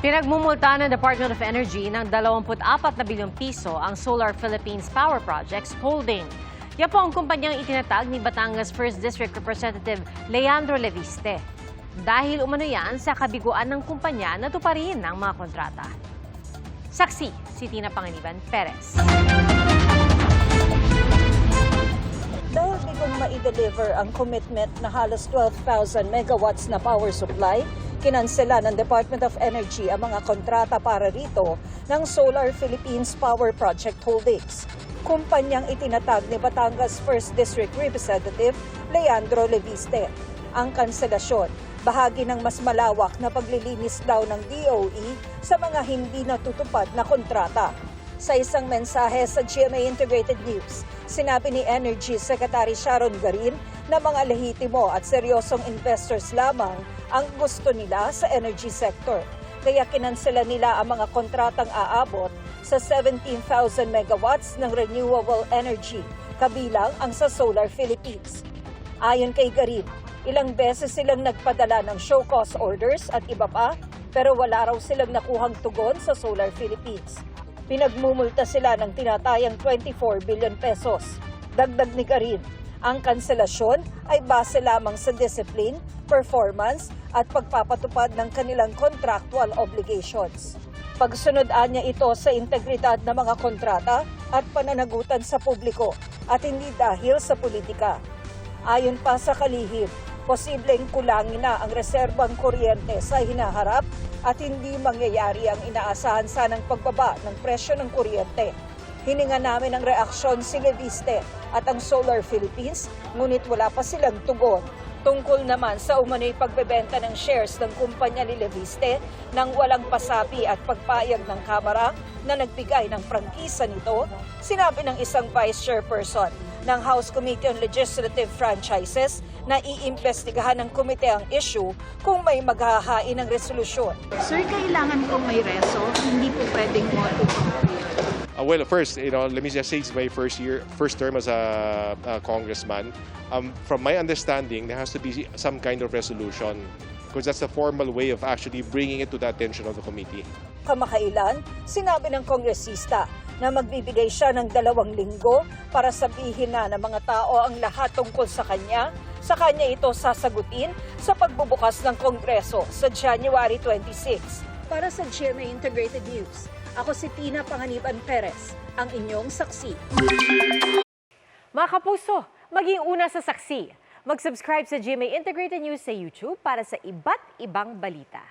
Pinagmumulta ng Department of Energy ng 24 na bilyong piso ang Solar Philippines Power Projects Holding. Yan po ang kumpanyang itinatag ni Batangas 1st District Representative Leandro Leviste. Dahil umano yan sa kabiguan ng kumpanya na tuparin ang mga kontrata. Saksi, si Tina Panganiban Perez. Dahil di kong ma-deliver ang commitment na halos 12,000 megawatts na power supply, kinansela ng Department of Energy ang mga kontrata para rito ng Solar Philippines Power Project Holdings. Kumpanyang itinatag ni Batangas 1st District Representative Leandro Leviste. Ang kanselasyon, bahagi ng mas malawak na paglilinis daw ng DOE sa mga hindi natutupad na kontrata. Sa isang mensahe sa GMA Integrated News, sinabi ni Energy Secretary Sharon Garin na mga lehitimo at seryosong investors lamang ang gusto nila sa energy sector. Kaya kinansela nila ang mga kontratang aabot sa 17,000 megawatts ng renewable energy, kabilang ang sa Solar Philippines. Ayon kay Garin, ilang beses silang nagpadala ng show cause orders at iba pa, pero wala raw silang nakuhang tugon sa Solar Philippines. Pinagmumulta sila ng tinatayang 24 billion pesos. Dagdag ni Garin, ang kanselasyon ay base lamang sa discipline, performance at pagpapatupad ng kanilang contractual obligations. Pagsunod-an niya ito sa integridad ng mga kontrata at pananagutan sa publiko at hindi dahil sa politika. Ayon pa sa kalihim, posibleng kulangin na ang reserbang kuryente sa hinaharap at hindi mangyayari ang inaasahan sanang pagbaba ng presyo ng kuryente. Hininga namin ang reaksyon si Leviste at ang Solar Philippines, ngunit wala pa silang tugon. Tungkol naman sa umano'y pagbebenta ng shares ng kumpanya ni Leviste nang walang pasapi at pagpayag ng Kamara na nagbigay ng prangkisa nito, sinabi ng isang Vice Chairperson ng House Committee on Legislative Franchises na iimbestigahan ng komite ang issue kung may maghahain ng resolusyon. Sir, kailangan kong may reso, hindi po pwedeng mo Well, first, let me just say it's my first term as a congressman. From my understanding, there has to be some kind of resolution because that's the formal way of actually bringing it to the attention of the committee. Kamakailan, sinabi ng kongresista na magbibigay siya ng 2 linggo para sabihin na ng mga tao ang lahat tungkol sa kanya. Sa kanya ito sasagutin sa pagbubukas ng Kongreso sa January 26. Para sa GMA Integrated News, ako si Tina Panganiban Perez, ang inyong saksi. Mga kapuso, maging una sa saksi. Mag-subscribe sa GMA Integrated News sa YouTube para sa iba't ibang balita.